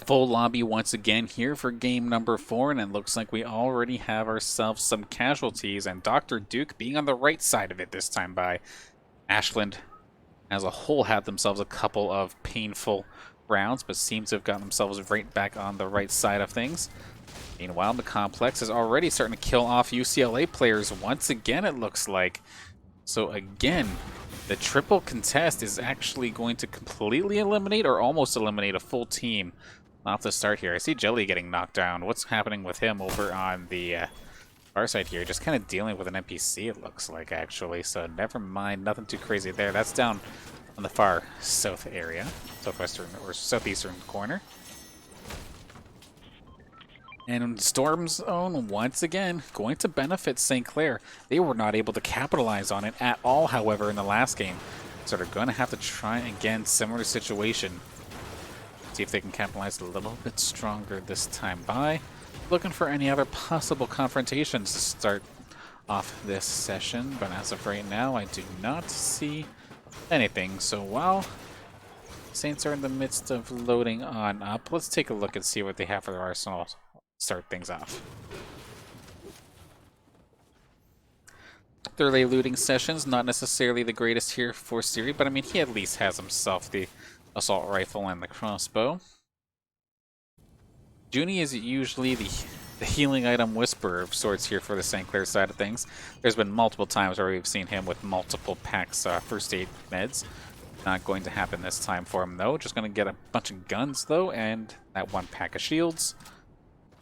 Full lobby once again here for game number 4, and it looks like we already have ourselves some casualties, and Dr. Duke being on the right side of it this time by Ashland as a whole had themselves a couple of painful rounds, but seem to have gotten themselves right back on the right side of things. Meanwhile, the complex is already starting to kill off UCLA players once again, it looks like. So again, the triple contest is actually going to completely eliminate or almost eliminate a full team off the start here. I see Jelly getting knocked down. What's happening with him over on the far side here? Just kind of dealing with an NPC, it looks like, actually. So never mind, nothing too crazy there. That's down on the far south area, southwestern or southeastern corner. And Storm Zone, once again, going to benefit St. Clair. They were not able to capitalize on it at all, however, in the last game. So they're going to have to try again, similar situation. See if they can capitalize a little bit stronger this time by. Looking for any other possible confrontations to start off this session, but as of right now, I do not see anything. So while Saints are in the midst of loading on up, let's take a look and see what they have for their arsenal. Start things off. Early looting sessions, not necessarily the greatest here for Ciriuhs, but I mean, he at least has himself the assault rifle and the crossbow. Juneyy is usually the healing item whisperer of sorts here for the St. Clair side of things. There's been multiple times where we've seen him with multiple packs first aid meds. Not going to happen this time for him, though. Just going to get a bunch of guns, though, and that one pack of shields.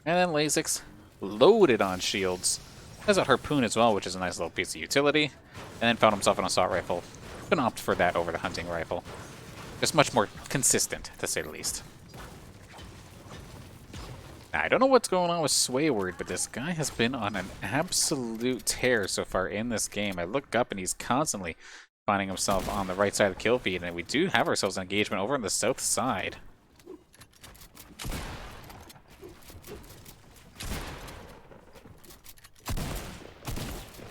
And then Laysix loaded on shields. Has a harpoon as well, which is a nice little piece of utility. And then found himself an assault rifle. Gonna opt for that over the hunting rifle. Just much more consistent, to say the least. Now, I don't know what's going on with Swayward, but this guy has been on an absolute tear so far in this game. I look up and he's constantly finding himself on the right side of the kill feed, and we do have ourselves an engagement over on the south side.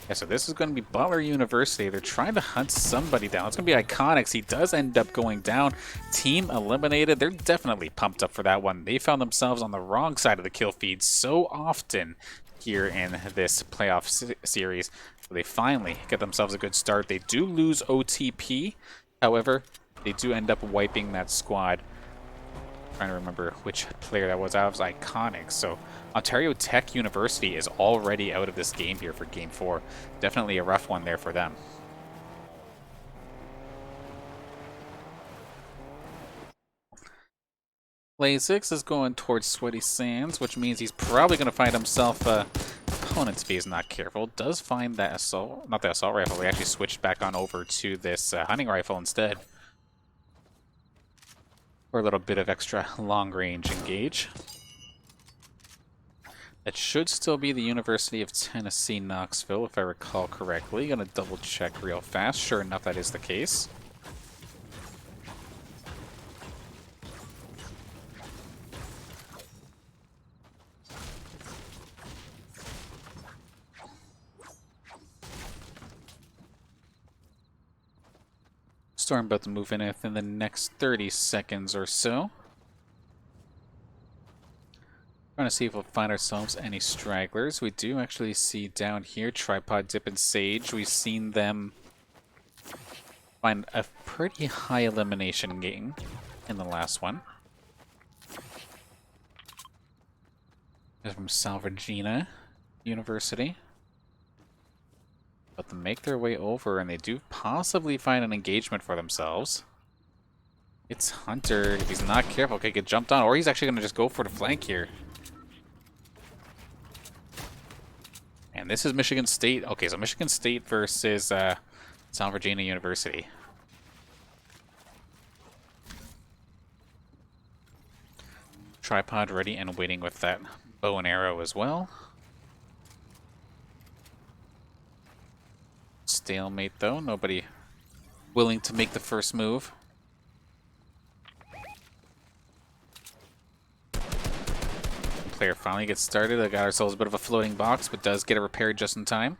Yeah, so this is going to be Butler University. They're trying to hunt somebody down. It's going to be Iconics. He does end up going down. Team eliminated. They're definitely pumped up for that one. They found themselves on the wrong side of the kill feed so often here in this playoff series. So they finally get themselves a good start. They do lose OTP. However, they do end up wiping that squad. Trying to remember which player that was. That was Iconic. So Ontario Tech University is already out of this game here for Game 4. Definitely a rough one there for them. Laysix is going towards Sweaty Sands, which means he's probably going to find himself opponent if he's not careful. Does find that assault, not the assault rifle, they actually switched back on over to this hunting rifle instead. For a little bit of extra long-range engage. It should still be the University of Tennessee, Knoxville, if I recall correctly. Gonna double check real fast. Sure enough, that is the case. Storm about to move in within the next 30 seconds or so. Trying to see if we'll find ourselves any stragglers. We do actually see down here Tripod, Dip, and Sage. We've seen them find a pretty high elimination gain in the last one. They're from Salvagina University. But they make their way over, and they do possibly find an engagement for themselves. It's Hunter. If he's not careful, okay, get jumped on, or he's actually going to just go for the flank here. And this is Michigan State. Okay, so Michigan State versus South Virginia University. Tripod ready and waiting with that bow and arrow as well. Stalemate though, nobody willing to make the first move. Player finally gets started. I got ourselves a bit of a floating box, but does get it repaired just in time.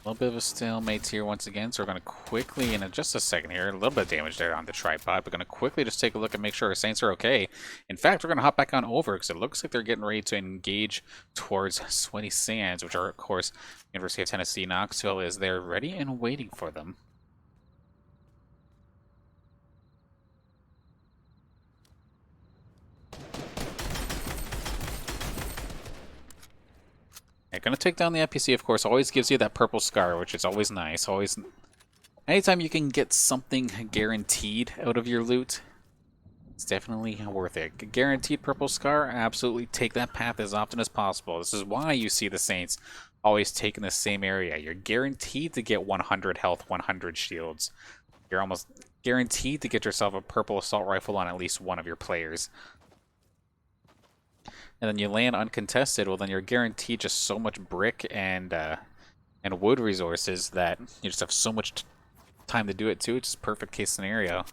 little bit of a stalemate here once again, so we're going to quickly, in just a second here, a little bit of damage there on the tripod, but going to quickly just take a look and make sure our Saints are okay. In fact, we're going to hop back on over, because it looks like they're getting ready to engage towards Sweaty Sands, which are, of course, University of Tennessee Knoxville is there ready and waiting for them. Yeah, gonna take down the NPC, of course, always gives you that purple scar, which is always nice. Always, anytime you can get something guaranteed out of your loot, it's definitely worth it. Guaranteed purple scar, absolutely take that path as often as possible. This is why you see the Saints always taking the same area. You're guaranteed to get 100 health, 100 shields. You're almost guaranteed to get yourself a purple assault rifle on at least one of your players. And then you land uncontested, well then you're guaranteed just so much brick and wood resources that you just have so much time to do it too. It's just perfect case scenario.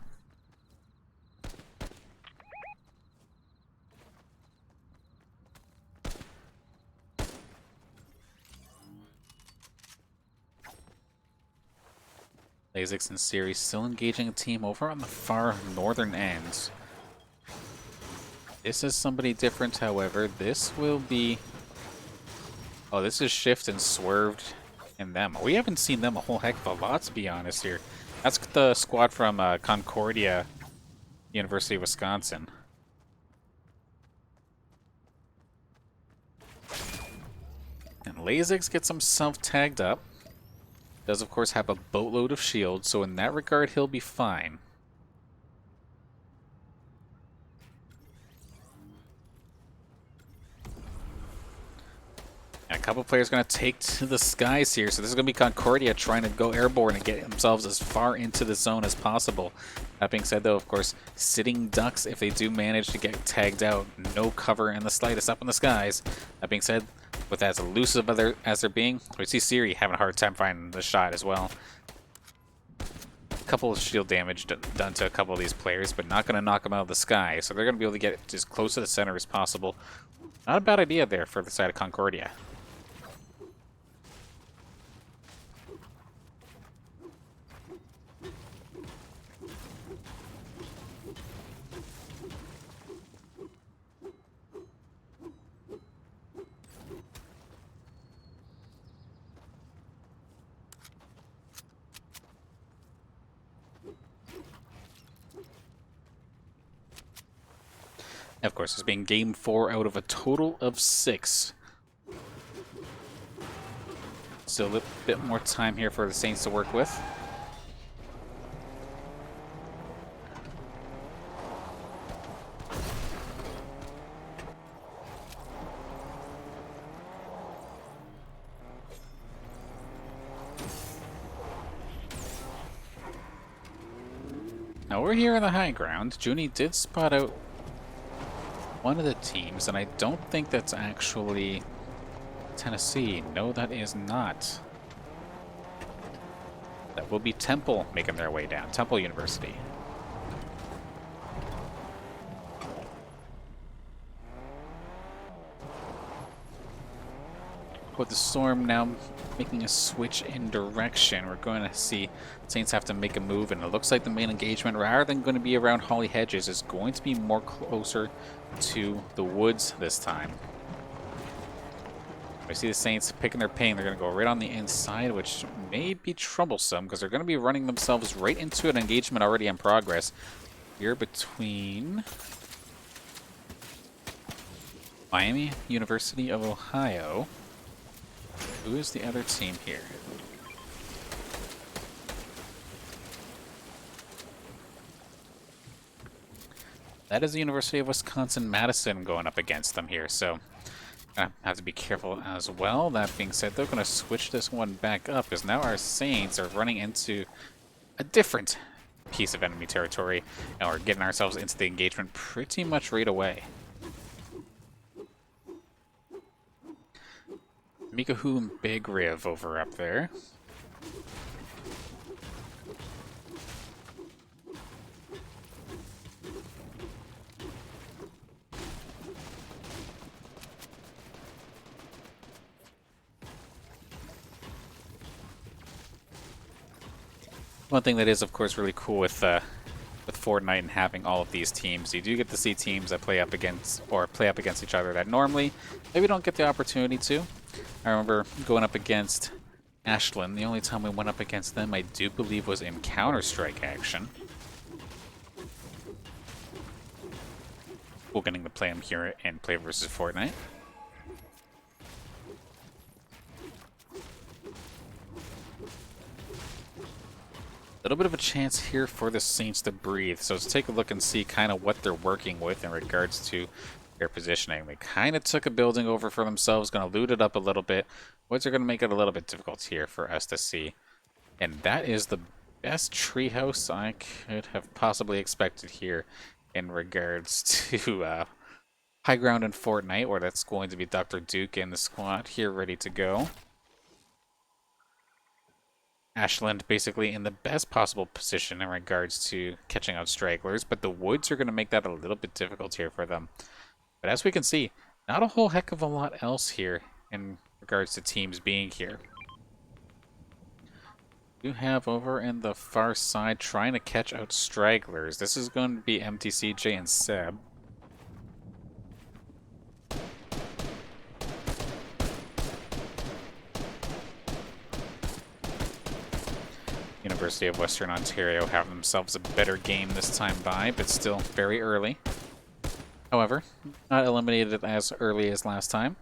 Laysix and Ciriuhs still engaging a team over on the far northern ends. This is somebody different, however. This will be... Oh, this is Shift and Swerved in them. We haven't seen them a whole heck of a lot, to be honest, here. That's the squad from Concordia, University of Wisconsin. And Laysix gets himself tagged up. Does, of course, have a boatload of shields, so in that regard, he'll be fine. And a couple players going to take to the skies here, so this is going to be Concordia trying to go airborne and get themselves as far into the zone as possible. That being said, though, of course, sitting ducks, if they do manage to get tagged out, no cover in the slightest up in the skies. That being said, with as elusive as they're being, we see Ciriuhs having a hard time finding the shot as well. A couple of shield damage done to a couple of these players, but not going to knock them out of the sky, so they're going to be able to get as close to the center as possible. Not a bad idea there for the side of Concordia. Of course, it's being game 4 out of a total of 6. Still a little bit more time here for the Saints to work with. Now we're here on the high ground. Juneyy did spot out one of the teams, and I don't think that's actually Tennessee. No, that is not. That will be Temple making their way down. Temple University. With the storm now making a switch in direction, we're going to see Saints have to make a move, and it looks like the main engagement, rather than going to be around Holly Hedges, is going to be more closer to the woods this time. I see the Saints picking their pain. They're going to go right on the inside, which may be troublesome because they're going to be running themselves right into an engagement already in progress. Here between Miami University of Ohio. Who is the other team here? That is the University of Wisconsin-Madison going up against them here, so I have to be careful as well. That being said, they're going to switch this one back up because now our Saints are running into a different piece of enemy territory, and we're getting ourselves into the engagement pretty much right away. Mikahu and Big Riv over up there. One thing that is, of course, really cool with Fortnite and having all of these teams, you do get to see teams that play up against each other that normally maybe don't get the opportunity to. I remember going up against Ashland. The only time we went up against them, I do believe, was in Counter-Strike action. We're getting to play them here in PlayVS Fortnite. A little bit of a chance here for the Saints to breathe. So let's take a look and see kind of what they're working with in regards to their positioning. They kind of took a building over for themselves, going to loot it up a little bit. Woods are going to make it a little bit difficult here for us to see. And that is the best treehouse I could have possibly expected here in regards to high ground in Fortnite, where that's going to be Dr. Duke and the squad here ready to go. Ashland basically in the best possible position in regards to catching out stragglers, but the Woods are going to make that a little bit difficult here for them. But as we can see, not a whole heck of a lot else here in regards to teams being here. You have over in the far side trying to catch out stragglers. This is going to be MTCJ and Seb. University of Western Ontario have themselves a better game this time by, but still very early. However, not eliminated as early as last time.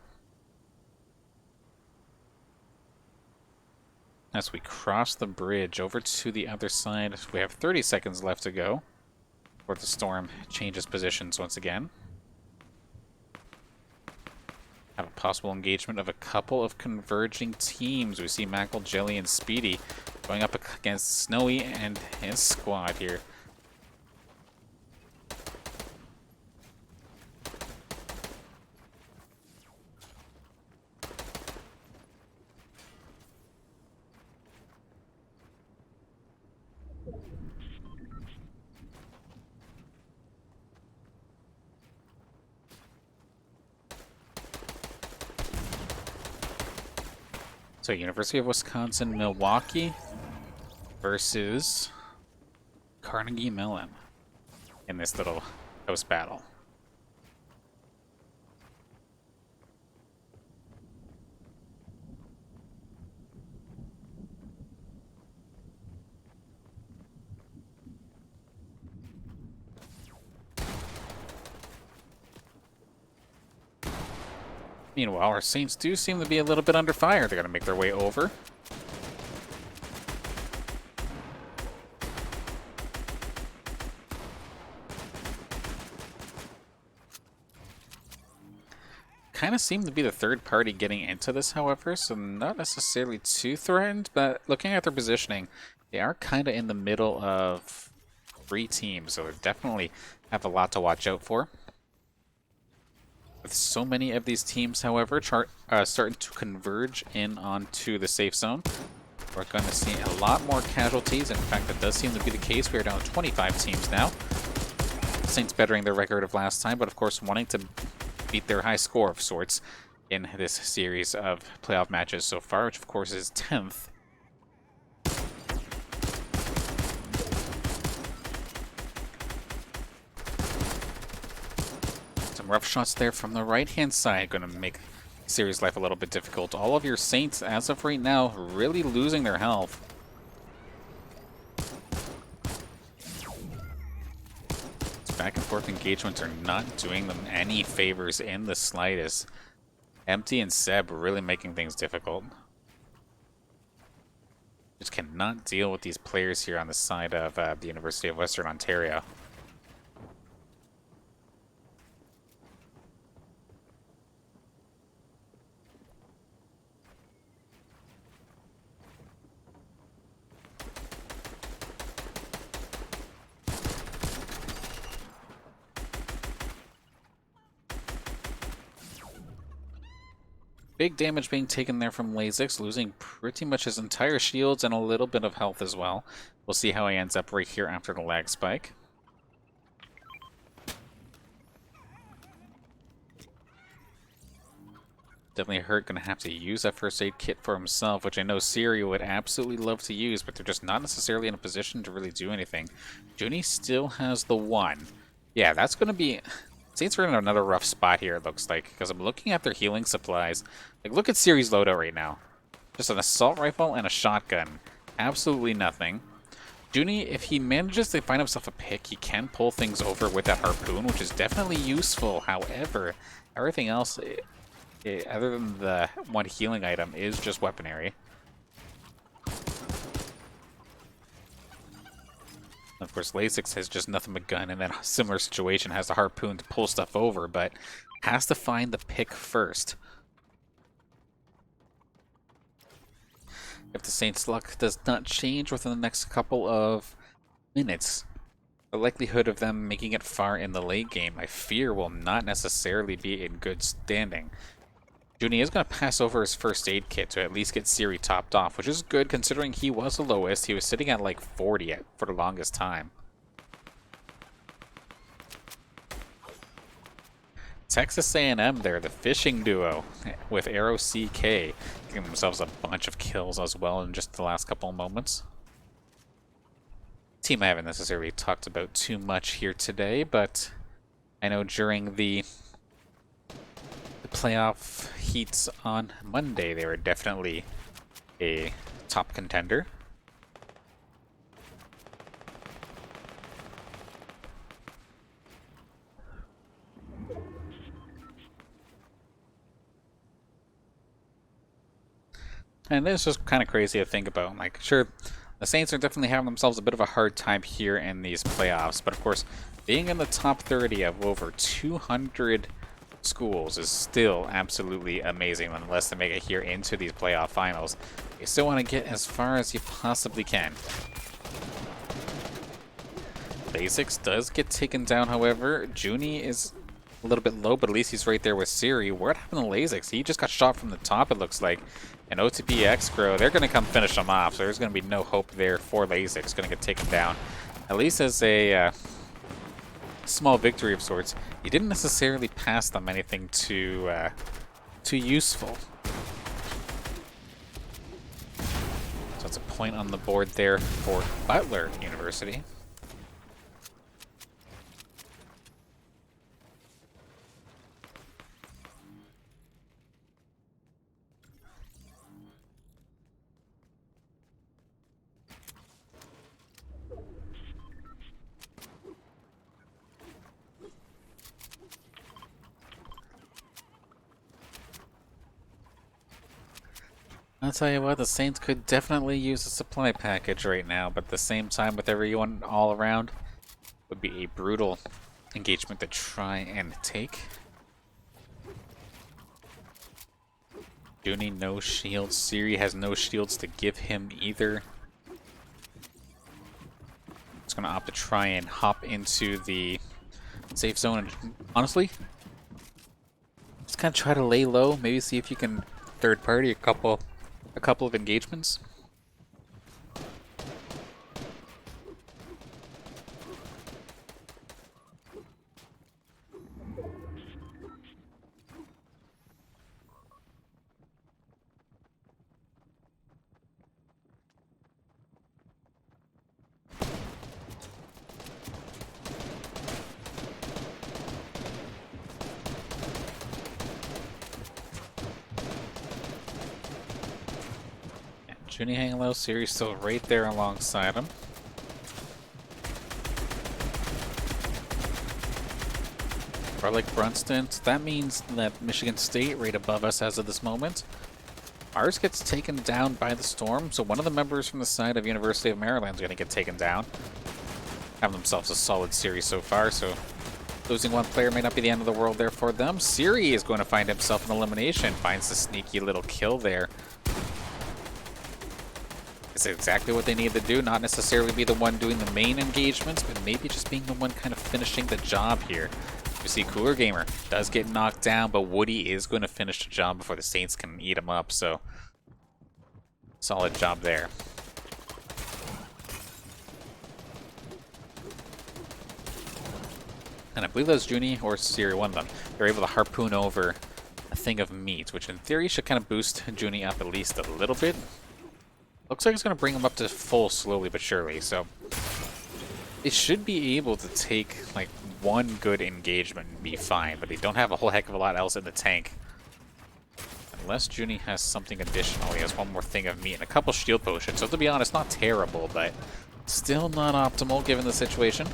As we cross the bridge over to the other side, we have 30 seconds left to go before the storm changes positions once again. Have a possible engagement of a couple of converging teams. We see Mackle, Jelly, and Speedy going up against Snowy and his squad here. So University of Wisconsin, Milwaukee versus Carnegie Mellon in this little house battle. Meanwhile, our Saints do seem to be a little bit under fire. They're going to make their way over. Kind of seem to be the third party getting into this, however, so not necessarily too threatened, but looking at their positioning, they are kind of in the middle of three teams, so they definitely have a lot to watch out for. With so many of these teams, however, starting to converge in onto the safe zone, we're going to see a lot more casualties. In fact, that does seem to be the case. We are down to 25 teams now. Saints bettering their record of last time, but of course wanting to beat their high score of sorts in this series of playoff matches so far, which of course is 10th. Some rough shots there from the right-hand side, going to make series life a little bit difficult. All of your Saints, as of right now, really losing their health. These back and forth engagements are not doing them any favors in the slightest. Empty and Seb really making things difficult. Just cannot deal with these players here on the side of the University of Western Ontario. Big damage being taken there from Laysix, losing pretty much his entire shields and a little bit of health as well. We'll see how he ends up right here after the lag spike. Definitely hurt, gonna have to use that first aid kit for himself, which I know Ciriuhs would absolutely love to use, but they're just not necessarily in a position to really do anything. Juneyy still has the one. Yeah, that's gonna be... Saints are in another rough spot here, it looks like, because I'm looking at their healing supplies. Like, look at Ciriuhs' loadout right now. Just an assault rifle and a shotgun. Absolutely nothing. Juneyy, if he manages to find himself a pick, he can pull things over with that harpoon, which is definitely useful. However, everything else, other than the one healing item, is just weaponry. Of course, Laysix has just nothing but gun, and then a similar situation has the harpoon to pull stuff over, but has to find the pick first. If the Saints' luck does not change within the next couple of minutes, the likelihood of them making it far in the late game, I fear, will not necessarily be in good standing. Juneyy is going to pass over his first aid kit to at least get Ciriuhs topped off, which is good considering he was the lowest. He was sitting at like 40 for the longest time. Texas A&M there, the fishing duo with Arrow CK, giving themselves a bunch of kills as well in just the last couple of moments. Team I haven't necessarily talked about too much here today, but I know during the playoff heats on Monday, they were definitely a top contender. And it's just kind of crazy to think about. Like, sure, the Saints are definitely having themselves a bit of a hard time here in these playoffs, but of course, being in the top 30 of over 200 schools is still absolutely amazing, unless they make it here into these playoff finals. You still want to get as far as you possibly can. Laysix does get taken down, however. Juneyy is a little bit low, but at least he's right there with Ciriuhs. What happened to Laysix? He just got shot from the top, it looks like. And OTP X-Grow, they're going to come finish him off, so there's going to be no hope there for Laysix. Going to get taken down. At least as a small victory of sorts. He didn't necessarily pass them anything too useful. So that's a point on the board there for Butler University. I'll tell you what, the Saints could definitely use a supply package right now, but at the same time, with everyone all around, would be a brutal engagement to try and take. Juneyy, no shields. Ciriuhs has no shields to give him either. It's going to opt to try and hop into the safe zone. And honestly, just kind of try to lay low. Maybe see if you can third party a couple of engagements. Juneyy hanging low, Ciriuhs still right there alongside him. Like Brunston, that means that Michigan State right above us as of this moment. Ours gets taken down by the storm, so one of the members from the side of University of Maryland is going to get taken down. Have themselves a solid series so far, so losing one player may not be the end of the world there for them. Ciriuhs is going to find himself an elimination, finds the sneaky little kill there. It's exactly what they need to do, not necessarily be the one doing the main engagements, but maybe just being the one kind of finishing the job here. You see Cooler Gamer does get knocked down, but Woody is going to finish the job before the Saints can eat him up, so solid job there. And I believe that was Juneyy or Ciriuhs, one of them. They're able to harpoon over thing of meat, which in theory should kind of boost Juneyy up at least a little bit. Looks like it's going to bring him up to full slowly but surely, so they should be able to take like one good engagement and be fine, but they don't have a whole heck of a lot else in the tank. Unless Juneyy has something additional. He has one more thing of meat and a couple shield potions, so to be honest, not terrible, but still not optimal given the situation.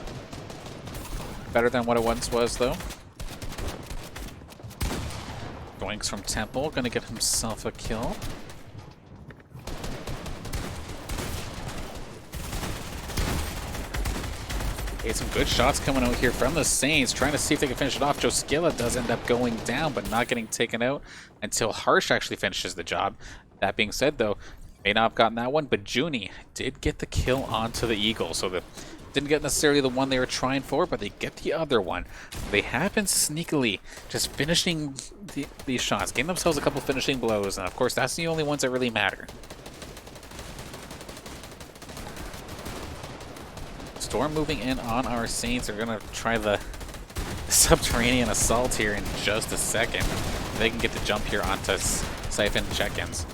Better than what it once was, though. Doinks from Temple, gonna get himself a kill. Okay, some good shots coming out here from the Saints, trying to see if they can finish it off. Joskilla does end up going down, but not getting taken out until Harsh actually finishes the job. That being said, though, may not have gotten that one, but Juneyy did get the kill onto the Eagle, so the didn't get necessarily the one they were trying for, but they get the other one. They have been sneakily just finishing these shots, getting themselves a couple finishing blows, and of course that's the only ones that really matter. Storm moving in on our Saints. Are going to try the subterranean assault here in just a second. They can get the jump here onto Siphon check-ins.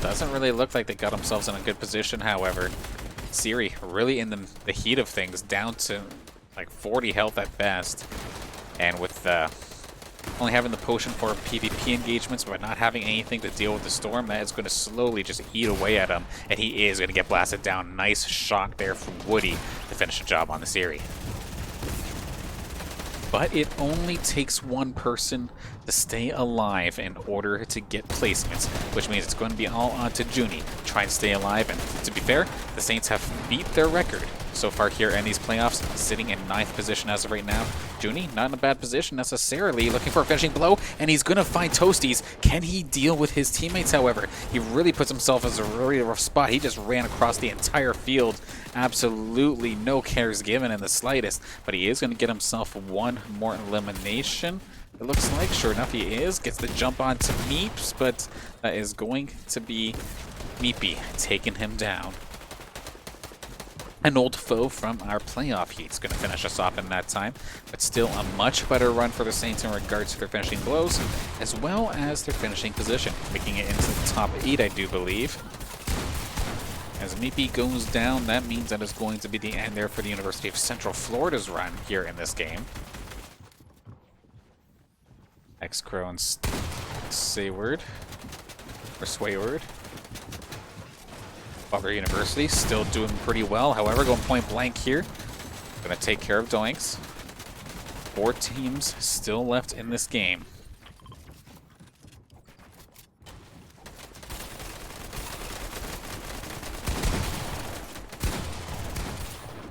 Doesn't really look like they got themselves in a good position, however. Ciriuhs really in the heat of things, down to like 40 health at best. And with only having the potion for PvP engagements, but not having anything to deal with the storm, that is going to slowly just eat away at him. And he is going to get blasted down. Nice shot there from Woody to finish the job on the Ciriuhs. But it only takes one person to stay alive in order to get placements, which means it's going to be all on to Juneyy, trying to stay alive. And to be fair, the Saints have beat their record so far here in these playoffs, sitting in 9th position as of right now. Juneyy, not in a bad position necessarily, looking for a finishing blow, and he's going to find Toasties. Can he deal with his teammates, however? He really puts himself in a really rough spot. He just ran across the entire field. Absolutely no cares given in the slightest, but he is going to get himself one more elimination. It looks like, sure enough, he is. Gets the jump onto Meeps, but that is going to be Meepy taking him down. An old foe from our playoff heat's going to finish us off in that time, but still a much better run for the Saints in regards to their finishing blows, as well as their finishing position, making it into the top 8, I do believe. As Meepy goes down, that means that it's going to be the end there for the University of Central Florida's run here in this game. X-Crow and Swayward. Butler University still doing pretty well. However, going point blank here. Gonna take care of Doinks. 4 teams still left in this game.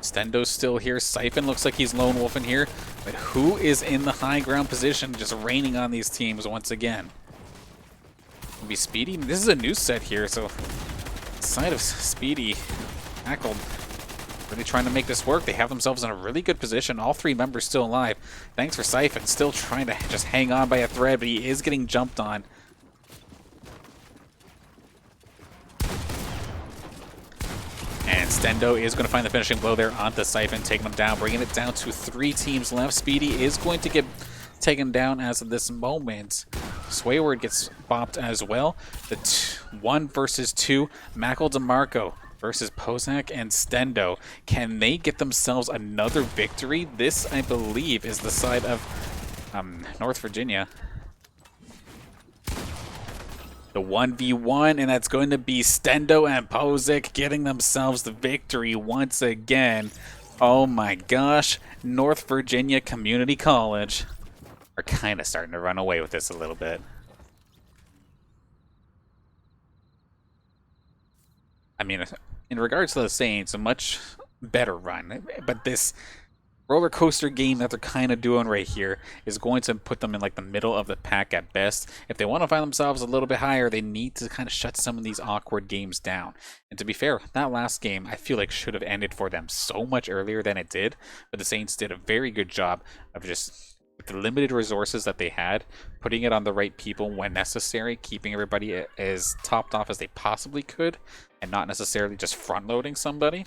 Stendo's still here. Siphon looks like he's lone wolfing here. But who is in the high ground position just raining on these teams once again? It'll be Speedy. This is a new set here, so side of Speedy, Tackled, really trying to make this work. They have themselves in a really good position. All 3 members still alive. Thanks for Siphon, still trying to just hang on by a thread, but he is getting jumped on. And Stendo is going to find the finishing blow there onto Siphon, taking him down, bringing it down to 3 teams left. Speedy is going to get taken down as of this moment. Swayward gets bopped as well. The 1 versus 2, Mackle DeMarco versus Pozak and Stendo. Can they get themselves another victory? This, I believe, is the side of North Virginia. The 1v1, and that's going to be Stendo and Pozak getting themselves the victory once again. Oh my gosh, North Virginia Community College are kind of starting to run away with this a little bit. I mean, in regards to the Saints, a much better run, but this roller coaster game that they're kind of doing right here is going to put them in like the middle of the pack at best. If they want to find themselves a little bit higher, they need to kind of shut some of these awkward games down. And to be fair, that last game I feel like should have ended for them so much earlier than it did, but the Saints did a very good job of just, with the limited resources that they had, putting it on the right people when necessary, keeping everybody as topped off as they possibly could, and not necessarily just front loading somebody.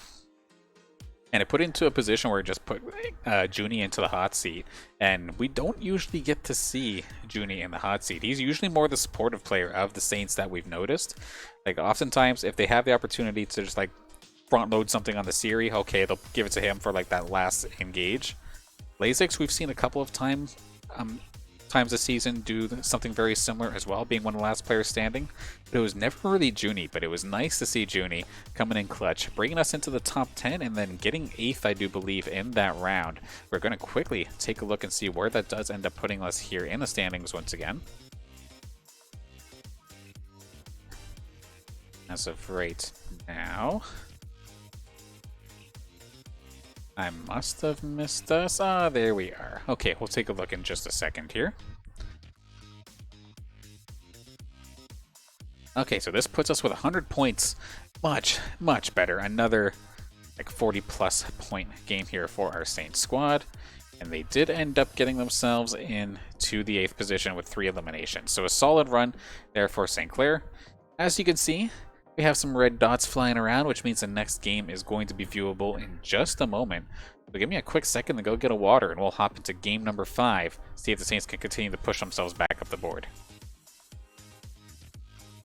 And it put into a position where it just put Juneyy into the hot seat. And we don't usually get to see Juneyy in the hot seat. He's usually more the supportive player of the Saints that we've noticed. Like, oftentimes, if they have the opportunity to just, like, front load something on the Ciri, okay, they'll give it to him for, like, that last engage. Laysix, we've seen a couple of times this season do something very similar as well, being one of the last players standing. But it was never really Juneyy, but it was nice to see Juneyy coming in clutch, bringing us into the top 10, and then getting 8th, I do believe, in that round. We're going to quickly take a look and see where that does end up putting us here in the standings once again. As of right now, I must have missed us. Ah, there we are. Okay, we'll take a look in just a second here. Okay, so this puts us with 100 points. Much, much better. Another like 40-plus point game here for our Saints squad. And they did end up getting themselves into the 8th position with 3 eliminations. So a solid run there for St. Clair. As you can see, we have some red dots flying around, which means the next game is going to be viewable in just a moment. So give me a quick second to go get a water, and we'll hop into game number 5, see if the Saints can continue to push themselves back up the board.